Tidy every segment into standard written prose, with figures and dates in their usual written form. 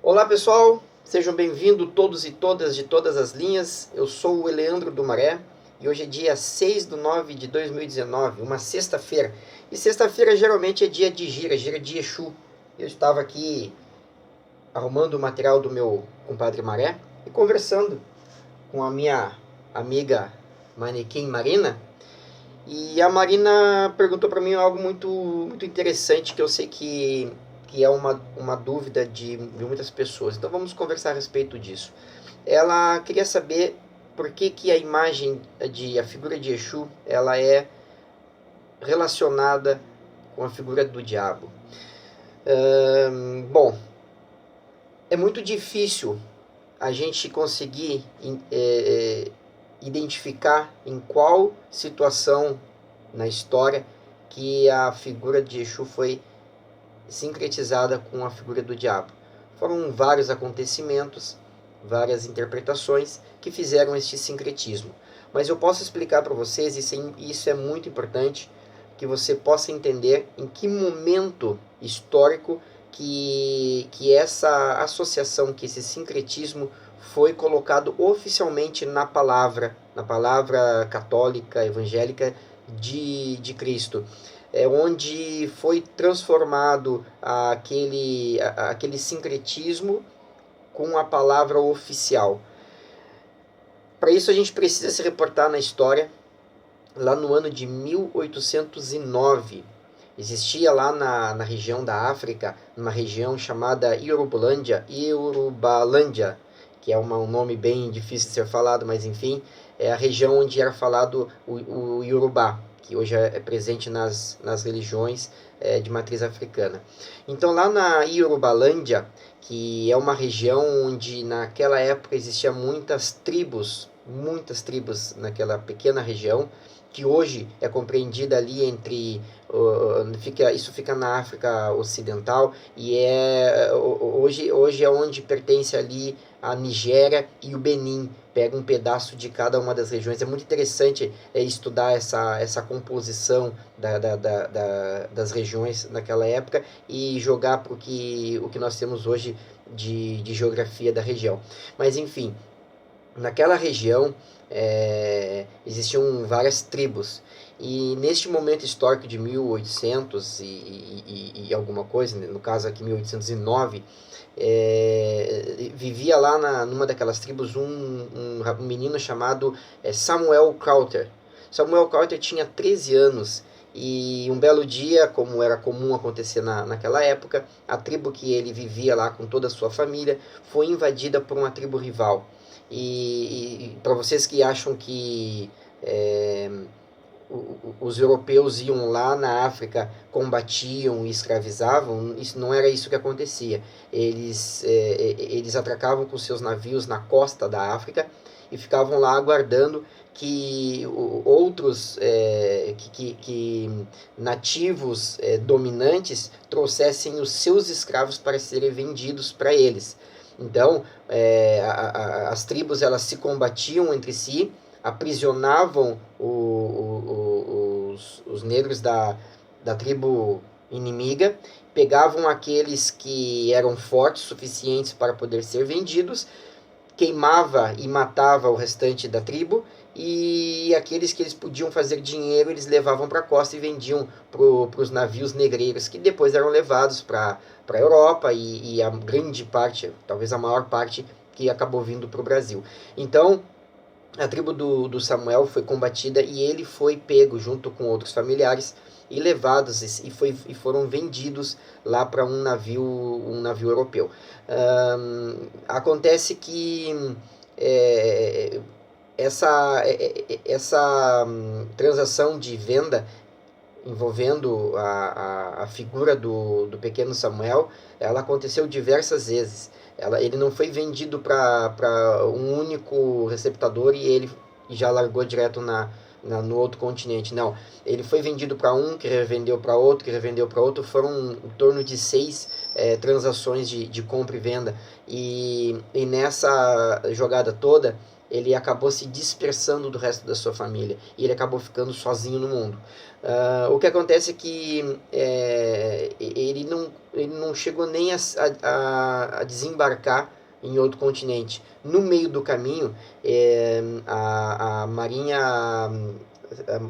Olá pessoal, sejam bem-vindos todos e todas de todas as linhas. Eu sou o Eleandro do Maré e hoje é dia 6/9/2019, uma sexta-feira. E sexta-feira geralmente é dia de gira de Exu. Eu estava aqui arrumando o material do meu compadre Maré e conversando com a minha amiga manequim Marina. E a Marina perguntou para mim algo muito interessante que eu sei que é uma dúvida de muitas pessoas. Então vamos conversar a respeito disso. Ela queria saber por que a figura de Exu, ela é relacionada com a figura do diabo. Bom, é muito difícil a gente conseguir identificar em qual situação na história que a figura de Exu foi sincretizada com a figura do diabo. Foram vários acontecimentos, várias interpretações que fizeram este sincretismo. Mas eu posso explicar para vocês, isso é muito importante, que você possa entender em que momento histórico que essa associação, que esse sincretismo foi colocado oficialmente na palavra católica, evangélica de Cristo. Onde foi transformado aquele sincretismo com a palavra oficial. Para isso a gente precisa se reportar na história, lá no ano de 1809. Existia lá na região da África, uma região chamada Yorubalândia, que é um nome bem difícil de ser falado, mas enfim, é a região onde era falado o Yorubá, que hoje é presente nas religiões de matriz africana. Então lá na Yorubalândia, que é uma região onde naquela época existiam muitas tribos naquela pequena região, que hoje é compreendida ali entre isso fica na África Ocidental e hoje é onde pertence ali a Nigéria e o Benin. Pega um pedaço de cada uma das regiões. É muito interessante estudar essa composição das regiões naquela época e jogar para o que nós temos hoje de geografia da região. Mas enfim, naquela região existiam várias tribos. E neste momento histórico de 1800 e alguma coisa, no caso aqui 1809, vivia lá numa daquelas tribos um menino chamado Samuel Crowther. Samuel Crowther tinha 13 anos e um belo dia, como era comum acontecer naquela época, a tribo que ele vivia lá com toda a sua família foi invadida por uma tribo rival. E para vocês que acham que os europeus iam lá na África, combatiam e escravizavam, não era isso que acontecia. Eles atracavam com seus navios na costa da África e ficavam lá aguardando que outros nativos dominantes trouxessem os seus escravos para serem vendidos para eles. Então, as tribos elas se combatiam entre si, aprisionavam os negros da tribo inimiga, pegavam aqueles que eram fortes suficientes para poder ser vendidos, queimava e matava o restante da tribo, e aqueles que eles podiam fazer dinheiro, eles levavam para a costa e vendiam para os navios negreiros, que depois eram levados para a Europa e a grande parte, talvez a maior parte, que acabou vindo para o Brasil. Então, a tribo do Samuel foi combatida e ele foi pego junto com outros familiares e levados e foram vendidos lá para um navio europeu. Acontece que essa transação de venda envolvendo a figura do pequeno Samuel, ela aconteceu diversas vezes. Ele não foi vendido para um único receptador e ele já largou direto no outro continente. Não, ele foi vendido para um, que revendeu para outro, que revendeu para outro. Foram em torno de 6 transações de compra e venda. E nessa jogada toda, ele acabou se dispersando do resto da sua família e ele acabou ficando sozinho no mundo. O que acontece é que ele não chegou nem a desembarcar em outro continente. No meio do caminho, a Marinha,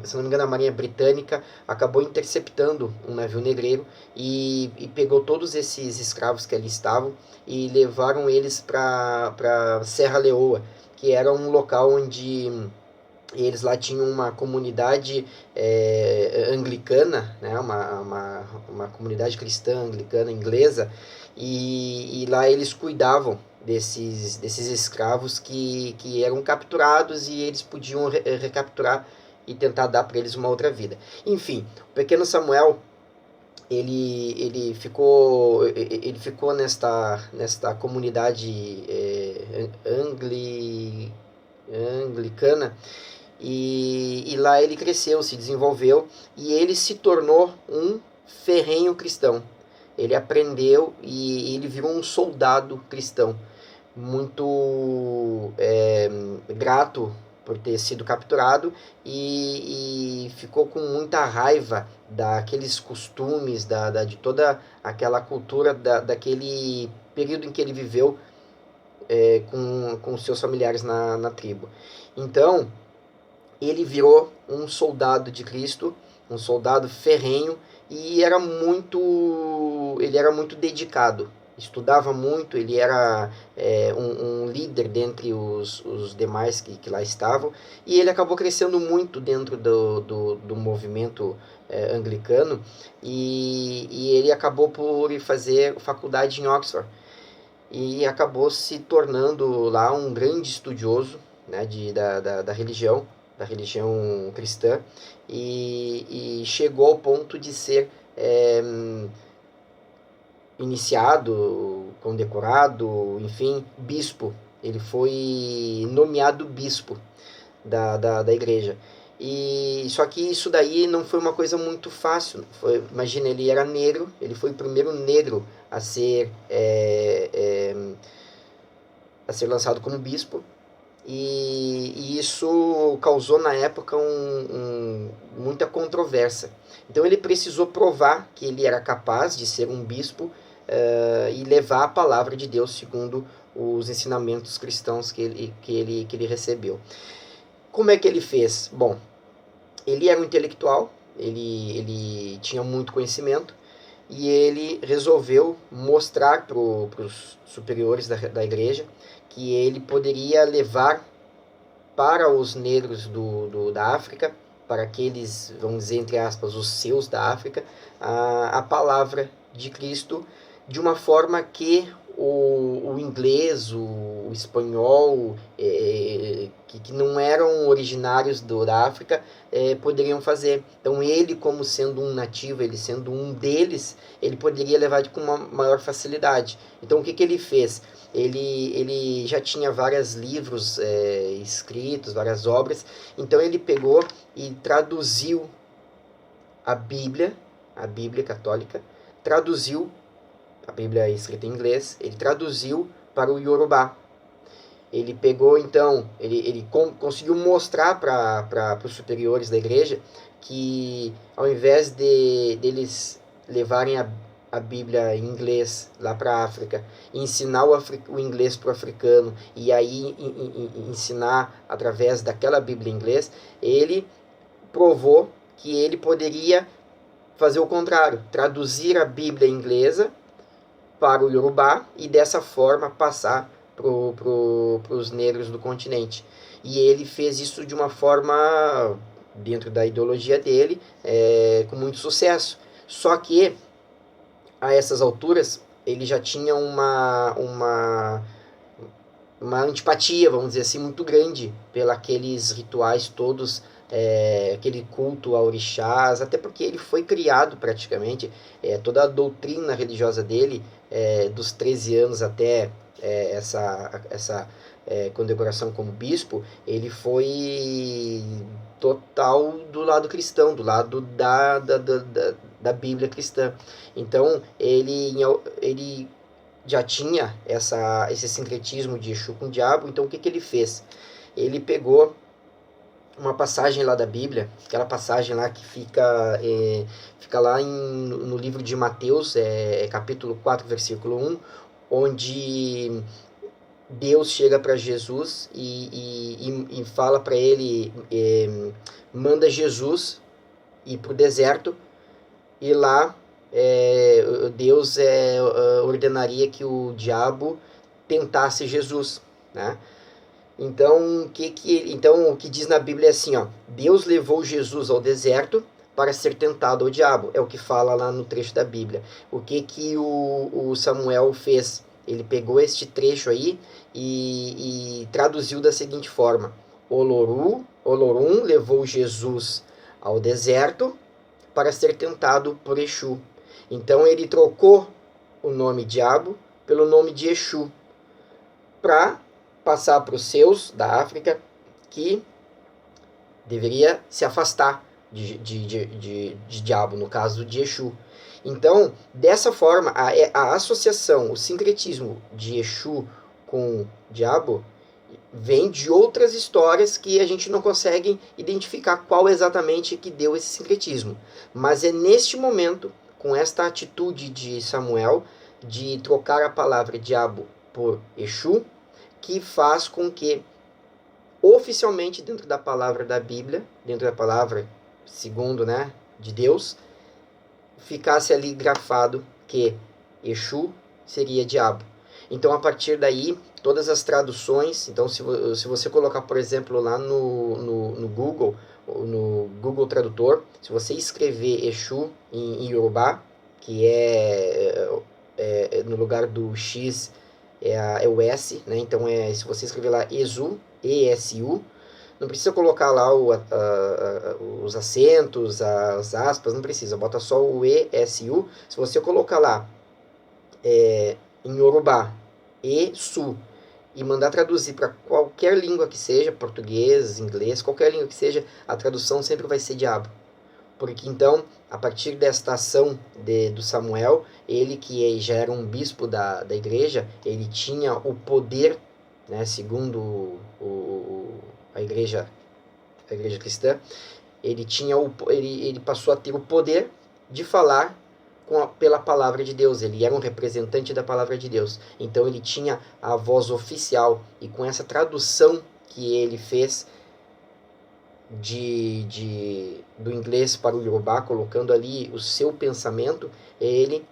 se não me engano, a Marinha Britânica acabou interceptando um navio negreiro e pegou todos esses escravos que ali estavam e levaram eles para Serra Leoa, que era um local onde eles lá tinham uma comunidade anglicana, né, uma comunidade cristã anglicana inglesa, e lá eles cuidavam desses escravos que eram capturados e eles podiam recapturar e tentar dar para eles uma outra vida. Enfim, o pequeno Samuel ele ficou nesta comunidade anglicana e lá ele cresceu, se desenvolveu e ele se tornou um ferrenho cristão. Ele aprendeu e ele virou um soldado cristão, muito grato por ter sido capturado e ficou com muita raiva daqueles costumes, de toda aquela cultura daquele período em que ele viveu com seus familiares na tribo. Então, ele virou um soldado de Cristo, um soldado ferrenho, e ele era muito dedicado, estudava muito, ele era um líder dentre os demais que lá estavam, e ele acabou crescendo muito dentro do movimento anglicano, e ele acabou por fazer faculdade em Oxford, e acabou se tornando lá um grande estudioso, né, da religião cristã, e chegou ao ponto de ser iniciado, condecorado, enfim, bispo. Ele foi nomeado bispo da igreja. E só que isso daí não foi uma coisa muito fácil. Imagina, ele era negro, ele foi o primeiro negro a ser lançado como bispo. E isso causou na época muita controvérsia. Então ele precisou provar que ele era capaz de ser um bispo e levar a palavra de Deus segundo os ensinamentos cristãos que ele recebeu. Como é que ele fez? Bom, ele era um intelectual, ele tinha muito conhecimento e ele resolveu mostrar para os superiores da igreja que ele poderia levar para os negros da África, para aqueles, vamos dizer, entre aspas, os seus da África, a palavra de Cristo de uma forma que o inglês, o espanhol, que não eram originários da África, poderiam fazer. Então ele, como sendo um nativo, ele sendo um deles, ele poderia levar com uma maior facilidade. Então o que ele fez? Ele já tinha vários livros escritos, várias obras, então ele pegou e traduziu a Bíblia católica, traduziu a Bíblia escrita em inglês, ele traduziu para o Yorubá. Ele pegou, então, ele conseguiu mostrar para os superiores da igreja que, ao invés deles levarem a Bíblia em inglês lá para a África, ensinar o inglês para o africano e aí ensinar através daquela Bíblia em inglês, ele provou que ele poderia fazer o contrário, traduzir a Bíblia inglesa para o Yorubá e dessa forma passar para os negros do continente. E ele fez isso de uma forma, dentro da ideologia dele, com muito sucesso. Só que, a essas alturas, ele já tinha uma antipatia, vamos dizer assim, muito grande pelos rituais todos, aquele culto a orixás, até porque ele foi criado praticamente, toda a doutrina religiosa dele, dos 13 anos até essa condecoração como bispo, ele foi total do lado cristão, do lado da Bíblia cristã. Então ele já tinha esse sincretismo de Exu com o diabo. Então o que ele fez? ele pegou uma passagem lá da Bíblia, aquela passagem lá que fica lá no livro de Mateus, capítulo 4, versículo 1, onde Deus chega para Jesus e fala para ele, manda Jesus ir para o deserto, e lá Deus ordenaria que o diabo tentasse Jesus, né? Então, o que diz na Bíblia é assim, ó, Deus levou Jesus ao deserto para ser tentado ao diabo. É o que fala lá no trecho da Bíblia. O que o Samuel fez? Ele pegou este trecho aí e traduziu da seguinte forma: Olorum levou Jesus ao deserto para ser tentado por Exu. Então ele trocou o nome diabo pelo nome de Exu, para passar para os seus da África que deveria se afastar de diabo, no caso de Exu. Então, dessa forma, a associação, o sincretismo de Exu com diabo vem de outras histórias que a gente não consegue identificar qual exatamente que deu esse sincretismo. Mas é neste momento, com esta atitude de Samuel, de trocar a palavra diabo por Exu, que faz com que, oficialmente, dentro da palavra da Bíblia, dentro da palavra, segundo, né, de Deus, ficasse ali grafado que Exu seria diabo. Então, a partir daí, todas as traduções, então, se você colocar, por exemplo, lá no Google, no Google Tradutor, se você escrever Exu em Yorubá, que no lugar do X é o S, né? Então, se você escrever lá Exu, E-S-U, não precisa colocar lá os acentos, as aspas, não precisa, bota só o E-S-U. Se você colocar lá em Yorubá, E-Su, e mandar traduzir para qualquer língua que seja, português, inglês, qualquer língua que seja, a tradução sempre vai ser diabo. Porque então, a partir desta ação do Samuel, ele que já era um bispo da igreja, ele tinha o poder, né, segundo a igreja cristã, ele passou a ter o poder de falar pela palavra de Deus. Ele era um representante da palavra de Deus. Então ele tinha a voz oficial, e com essa tradução que ele fez do inglês para o Yorubá, colocando ali o seu pensamento, ele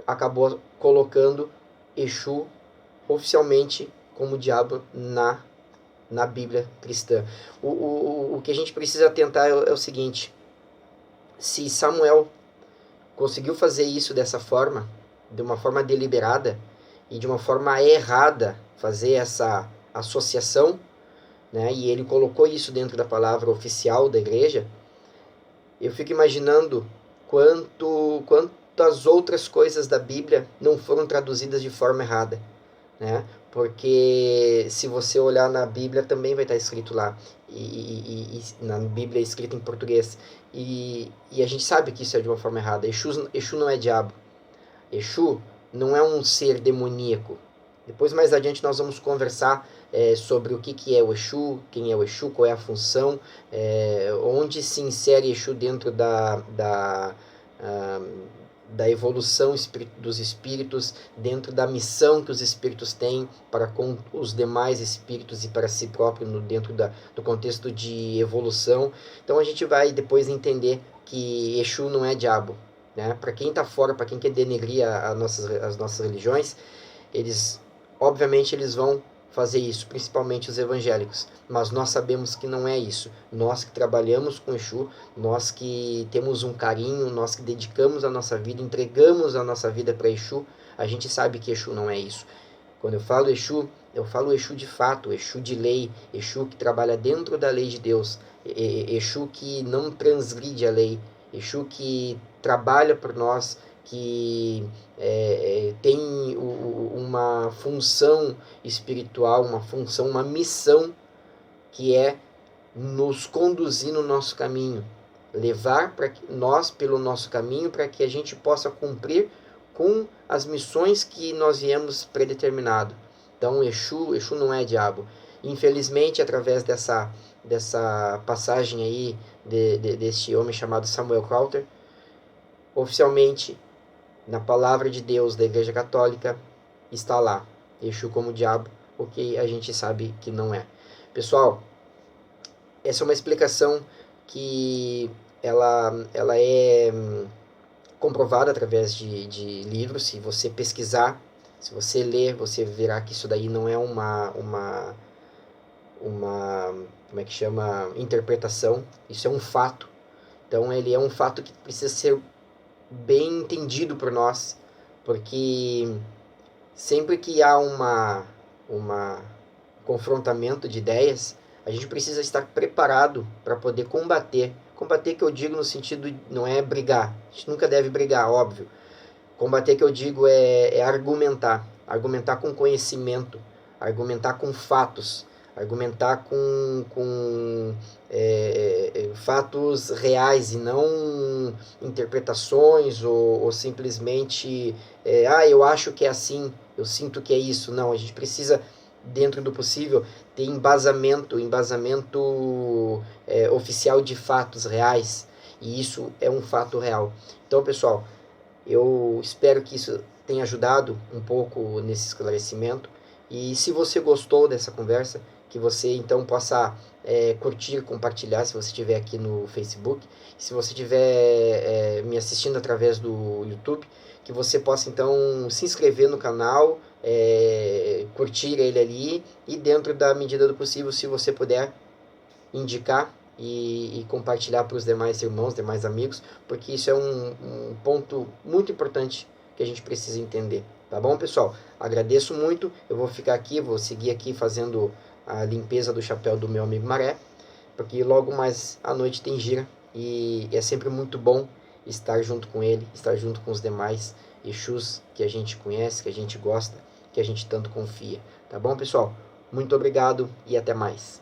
acabou colocando Exu oficialmente como diabo na Bíblia cristã. O que a gente precisa atentar é o seguinte: se Samuel conseguiu fazer isso dessa forma, de uma forma deliberada e de uma forma errada, fazer essa associação, né, e ele colocou isso dentro da palavra oficial da igreja, eu fico imaginando quantas outras coisas da Bíblia não foram traduzidas de forma errada, né? Porque se você olhar na Bíblia também vai estar escrito lá, e na Bíblia é escrito em português, e a gente sabe que isso é de uma forma errada. Exu não é diabo, Exu não é um ser demoníaco. Depois, mais adiante, nós vamos conversar sobre o que é o Exu, quem é o Exu, qual é a função, onde se insere Exu dentro da evolução dos espíritos, dentro da missão que os espíritos têm para com os demais espíritos e para si próprio dentro do contexto de evolução. Então a gente vai depois entender que Exu não é diabo, né? Para quem está fora, para quem quer denegrir as nossas religiões, obviamente eles vão fazer isso, principalmente os evangélicos, mas nós sabemos que não é isso. Nós que trabalhamos com Exu, nós que temos um carinho, nós que dedicamos a nossa vida, entregamos a nossa vida para Exu, a gente sabe que Exu não é isso. Quando eu falo Exu de fato, Exu de lei, Exu que trabalha dentro da lei de Deus, Exu que não transgride a lei, Exu que trabalha por nós, que tem uma função espiritual, uma missão, que é nos conduzir no nosso caminho, levar nós pelo nosso caminho para que a gente possa cumprir com as missões que nós viemos predeterminado. Então Exu não é diabo. Infelizmente, através dessa passagem aí deste homem chamado Samuel Crowther, oficialmente, na palavra de Deus da Igreja Católica, está lá, Exu como diabo, o que a gente sabe que não é. Pessoal, essa é uma explicação que ela é comprovada através de livros. Se você pesquisar, se você ler, você verá que isso daí não é uma como é que chama, interpretação. Isso é um fato. Então ele é um fato que precisa ser bem entendido por nós, porque sempre que há uma confrontamento de ideias, a gente precisa estar preparado para poder combater. Combater que eu digo no sentido, não é brigar, a gente nunca deve brigar, óbvio. Combater que eu digo é argumentar, argumentar com conhecimento, argumentar com fatos, argumentar com fatos reais e não interpretações ou simplesmente, eu acho que é assim, eu sinto que é isso. Não, a gente precisa, dentro do possível, ter embasamento oficial de fatos reais, e isso é um fato real. Então, pessoal, eu espero que isso tenha ajudado um pouco nesse esclarecimento. E se você gostou dessa conversa, que você então possa curtir, compartilhar, se você estiver aqui no Facebook. Se você estiver me assistindo através do YouTube, que você possa então se inscrever no canal, curtir ele ali e, dentro da medida do possível, se você puder, indicar e compartilhar para os demais irmãos, demais amigos, porque isso é um ponto muito importante que a gente precisa entender. Tá bom, pessoal? Agradeço muito. Eu vou ficar aqui, vou seguir aqui fazendo a limpeza do chapéu do meu amigo Maré, porque logo mais à noite tem gira e é sempre muito bom estar junto com ele, estar junto com os demais Exus que a gente conhece, que a gente gosta, que a gente tanto confia. Tá bom, pessoal? Muito obrigado e até mais.